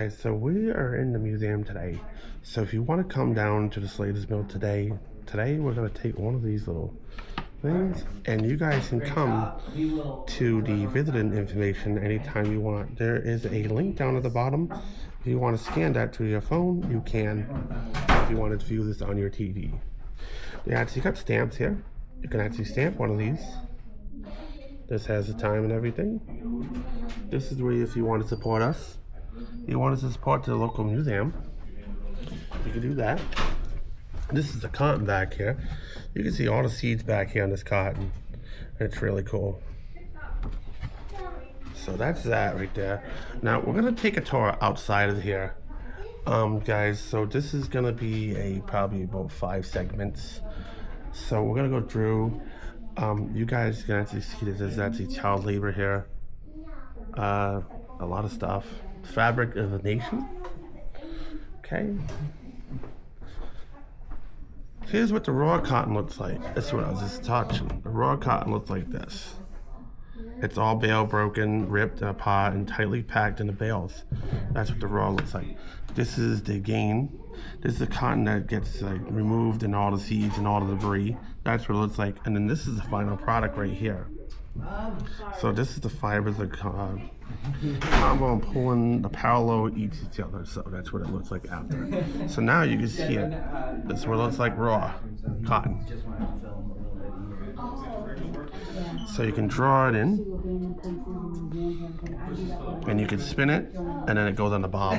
Okay, so we are in the museum today. So if you want to come down to the Slater's Mill today, we're going to take one of these little things, and you guys can come to the visiting information anytime you want. There is a link down at the bottom. If you want to scan that to your phone, you can. If you want to view this on your TV, they actually got stamps here. You can actually stamp one of these. This has the time and everything. This is where, if you want to support us, you want to support the local museum, you can do that. This is the cotton back here. You can see all the seeds back here on this cotton. It's really cool. So that's that right there. Now we're gonna take a tour outside of here, guys. So this is gonna be probably about 5 segments. So we're gonna go through. You guys can actually see that there's actually child labor here. A lot of stuff. Fabric of the nation. Okay. Here's what the raw cotton looks like. That's what I was just touching. The raw cotton looks like this. It's all bale broken, ripped apart, and tightly packed into bales. That's what the raw looks like. This is the gain. This is the cotton that gets removed, and all the seeds and all the debris. That's what it looks like. And then this is the final product right here. So this is the fibers of combo and pulling the parallel each other. So that's what it looks like after. So now you can see it. This is what it looks like raw cotton. So you can draw it in, and you can spin it, and then it goes on the bob.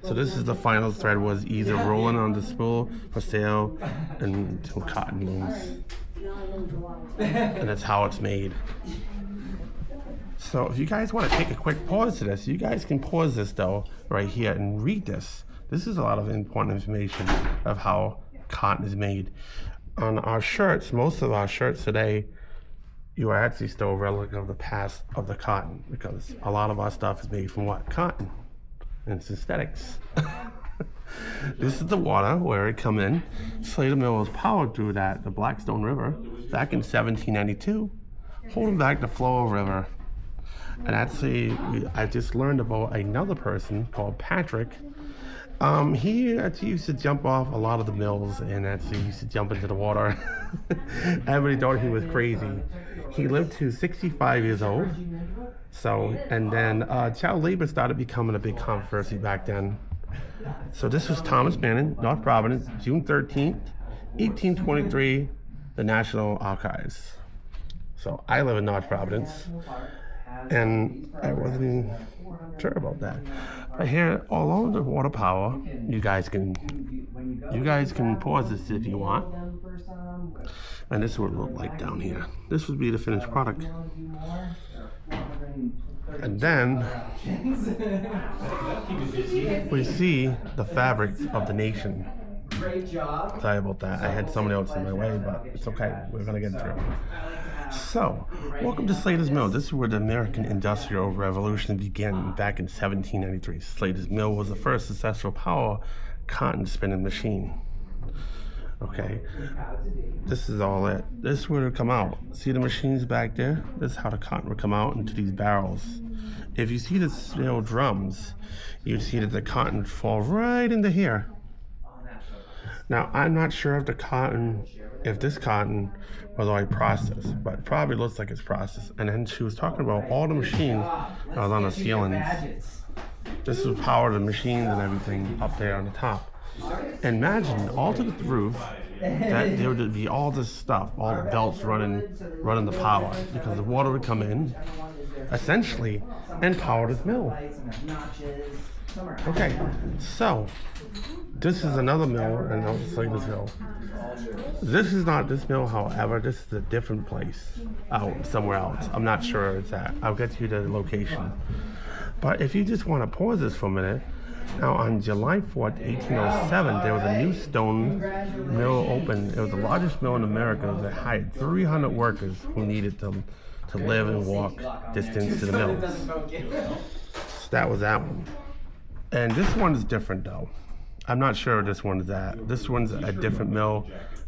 So this is the final thread, was either rolling on the spool for sale until cotton looms. And that's how it's made. So if you guys want to take a quick pause to this, you guys can pause this though right here and read this. This is a lot of important information of how cotton is made. On our shirts, most of our shirts today, you are actually still a relic of the past of the cotton, because a lot of our stuff is made from what? Cotton and synthetics. This is the water where it come in. Slater Mill was powered through the Blackstone River back in 1792, holding back the flow of river. And actually, I just learned about another person called Patrick. He actually used to jump off a lot of the mills, and actually used to jump into the water. Everybody thought he was crazy. He lived to 65 years old. So, and then child labor started becoming a big controversy back then. So this was Thomas Bannon, North Providence, June 13th, 1823, the National Archives. So I live in North Providence, and I wasn't even sure about that. But here, all over the water power, you guys can pause this if you want. And this is what it looked like down here. This would be the finished product. And then we see the fabrics of the nation. Great job. Sorry about that. I had someone else in my way, but it's okay. We're gonna get through. So, welcome to Slater's Mill. This is where the American Industrial Revolution began back in 1793. Slater's Mill was the first successful power cotton spinning machine. Okay, this is all it. This is where it would come out. See the machines back there? This is how the cotton would come out into these barrels. If you see the steel drums, you see that the cotton would fall right into here. Now, I'm not sure if this cotton was already processed, but it probably looks like it's processed. And then she was talking about all the machines that was on the ceilings. This was power to the machines and everything up there on the top. Imagine all to the roof that there would be all this stuff, all the belts running the power, because the water would come in, essentially, and power this mill. Okay, so this is another mill, and I'll just say this mill. This is not this mill, however, this is a different place out somewhere else. I'm not sure where it's at. I'll get you the location. But if you just want to pause this for a minute, now on July 4th, 1807, there was a new stone mill open. It was the largest mill in America that hired 300 workers who needed to live and walk distance to the mills. So that was that one. And this one is different though. I'm not sure this one is at. This one's a different mill.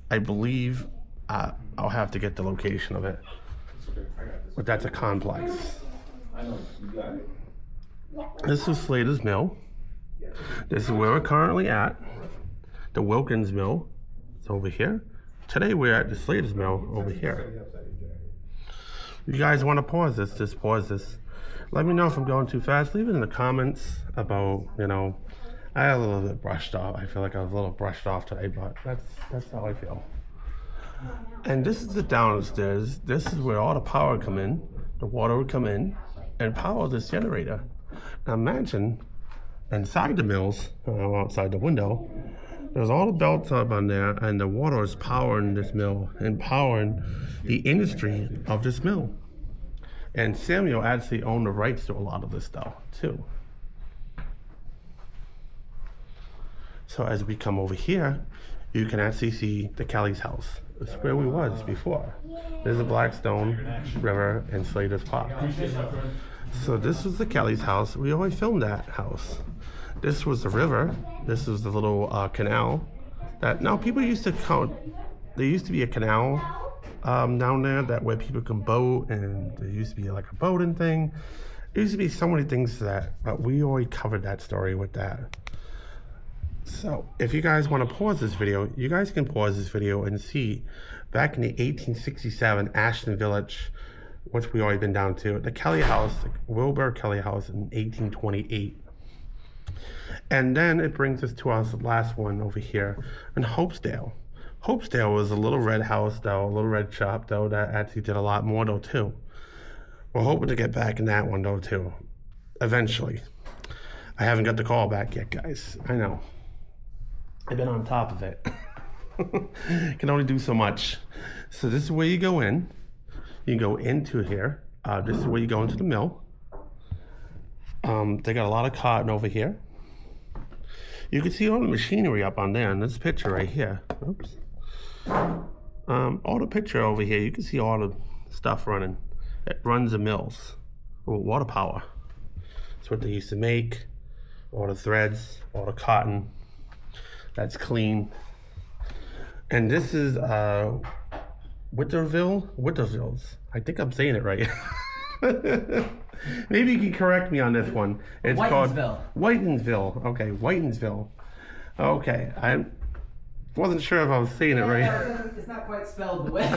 I believe I'll have to get the location of it. But that's a complex. This is Slater's mill. This is where we're currently at. The Wilkins mill is over here. Today we're at the Slater's mill over here. If you guys want to pause this, just pause this. Let me know if I'm going too fast. Leave it in the comments about, you know, I had a little bit brushed off. I feel like I was a little brushed off today, but that's how I feel. And this is the downstairs. This is where all the power come in. The water would come in and power this generator. Now imagine inside the mills, outside the window, there's all the belts up on there, and the water is powering this mill and powering the industry of this mill. And Samuel actually owned the rights to a lot of this stuff too. So as we come over here, you can actually see the Kelly's house. It's where we was before. There's a Blackstone River and Slater's Park. So this was the Kelly's house. We always filmed that house. This was the river. This was the little canal. That now people used to count. There used to be a canal down there that where people can boat, and there used to be like a boating thing. There used to be so many things to that, but we already covered that story with that. So if you guys want to pause this video, you guys can pause this video and see back in the 1867 Ashton Village, which we already been down to, the Kelly house, the Wilbur Kelly house in 1828. And then it brings us to our last one over here in Hopesdale. Hopesdale was a little red house though, a little red shop though, that actually did a lot more though too. We're hoping to get back in that one though too, eventually. I haven't got the call back yet, guys, I know. I've been on top of it. Can only do so much. So this is where you go in. You go into here. This is where you go into the mill. They got a lot of cotton over here. You can see all the machinery up on there in this picture right here. Oops. All the picture over here, you can see all the stuff running. It runs the mills with water power. That's what they used to make. All the threads, all the cotton. That's clean. And this is Witterville's. I think I'm saying it right. Maybe you can correct me on this one. It's called Whitensville. Okay, Whitensville. Okay, I wasn't sure if I was saying it right. It's not quite spelled the way.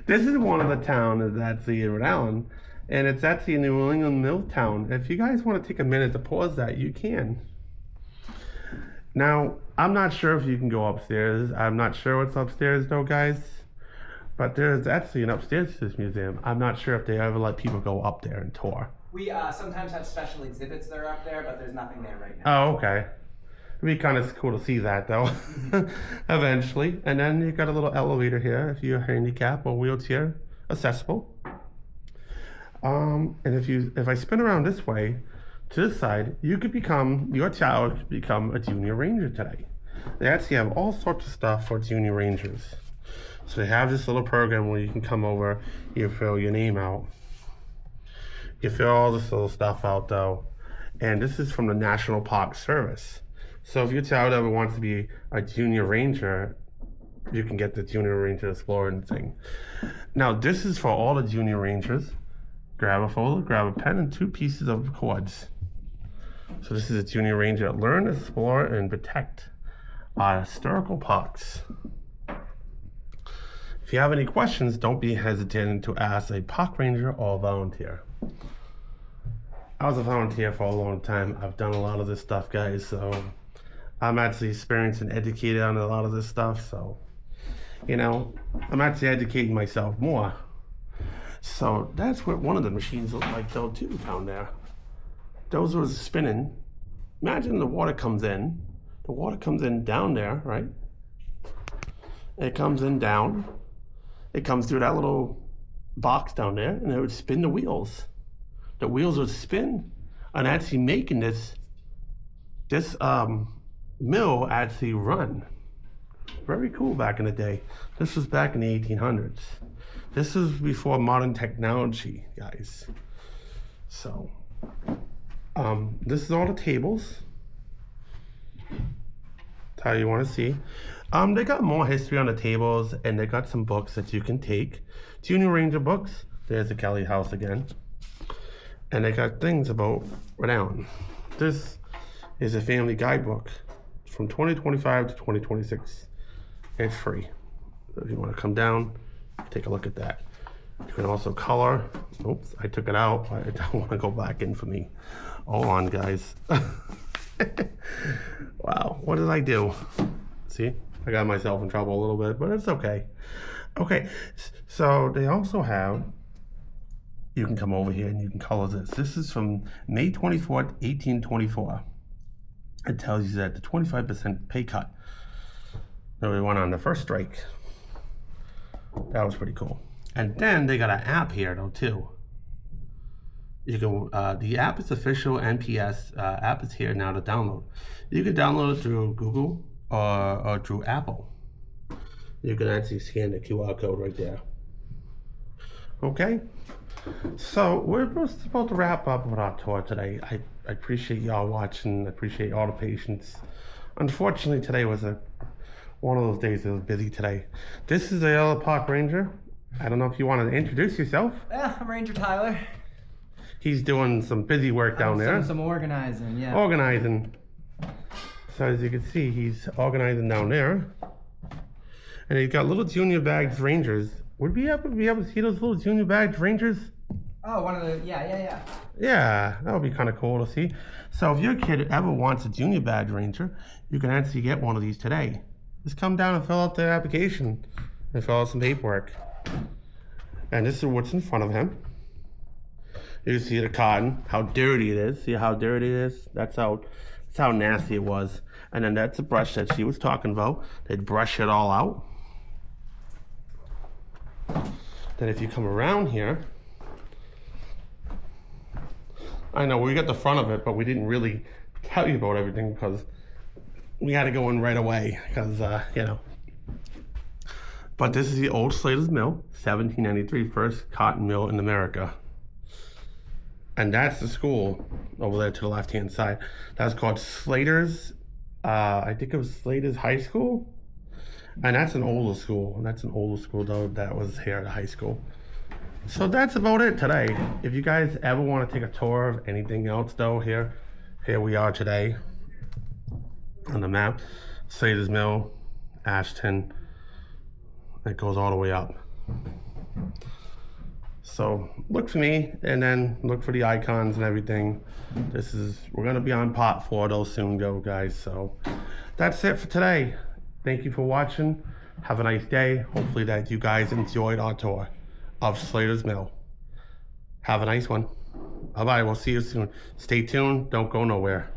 This is one of the towns that's in Rhode Island, and it's actually a New England mill town. If you guys want to take a minute to pause that, you can. Now, I'm not sure if you can go upstairs. I'm not sure what's upstairs though, guys. But there's actually an upstairs to this museum. I'm not sure if they ever let people go up there and tour. We sometimes have special exhibits that are up there, but there's nothing there right now. Oh, okay. It'd be kind of cool to see that though, eventually. And then you got a little elevator here if you're handicapped or wheelchair accessible. And if I spin around this way, to this side, your child could become a junior ranger today. They actually have all sorts of stuff for junior rangers. So they have this little program where you can come over, you fill your name out. You fill all this little stuff out though. And this is from the National Park Service. So if your child ever wants to be a junior ranger, you can get the junior ranger exploring thing. Now this is for all the junior rangers. Grab a folder, grab a pen, and 2 pieces of cords. So this is a junior ranger. Learn, explore, and protect our historical parks. If you have any questions, don't be hesitant to ask a park ranger or a volunteer. I was a volunteer for a long time. I've done a lot of this stuff, guys, so I'm actually experienced and educated on a lot of this stuff, so, you know, I'm actually educating myself more. So that's what one of the machines looked like though too down there. Those were spinning. Imagine the water comes in. The water comes in down there, right? It comes in down. It comes through that little box down there, and it would spin the wheels. The wheels would spin, and actually making this mill actually run. Very cool back in the day. This was back in the 1800s. This is before modern technology, guys. So, this is all the tables. That's how you want to see. They got more history on the tables, and they got some books that you can take. Junior Ranger books. There's the Kelly house again. And they got things about Rhode Island. This is a family guidebook from 2025 to 2026. It's free. So if you want to come down, take a look at that. You can also color. Oops, I took it out. I don't want to go back in for me. Hold on, guys. Wow, what did I do? See, I got myself in trouble a little bit, but it's okay. Okay, so they also have, you can come over here and you can color this. This is from May 24th, 1824. It tells you that the 25% pay cut. Then we went on the first strike. That was pretty cool. And then they got an app here though too. You can the app is official NPS app is here now to download. You can download it through Google or through Apple. You can actually scan the QR code right there. Okay, so we're supposed to wrap up with our tour today. I appreciate y'all watching. I appreciate all the patience. Unfortunately, today was one of those days that was busy today. This is the Yellow Park Ranger. I don't know if you want to introduce yourself. Yeah, I'm Ranger Tyler. He's doing some busy work down there. Some organizing, yeah. Organizing. So as you can see, he's organizing down there. And he's got little junior bags Rangers. Would we ever be able to see those little junior bags Rangers? Oh, one of the, yeah. Yeah, that would be kind of cool to see. So if your kid ever wants a junior badge Ranger, you can actually get one of these today. Just come down and fill out the application and fill out some paperwork. And this is what's in front of him. You can see the cotton, how dirty it is. See how dirty it is? That's how nasty it was. And then that's the brush that she was talking about. They'd brush it all out. Then if you come around here, I know we got the front of it, but we didn't really tell you about everything because we had to go in right away because, you know. But this is the old Slater's Mill, 1793, first cotton mill in America. And that's the school over there to the left-hand side. That's called Slater's, I think it was Slater's High School. And that's an older school. That's an older school though that was here at high school. So that's about it today. If you guys ever want to take a tour of anything else though, here we are today on the map. Slater's Mill, Ashton. It goes all the way up. So look for me and then look for the icons and everything. We're gonna be on part 4 though soon though, guys. So that's it for today. Thank you for watching. Have a nice day. Hopefully that you guys enjoyed our tour of Slater's Mill. Have a nice one. Bye-bye. We'll see you soon. Stay tuned. Don't go nowhere.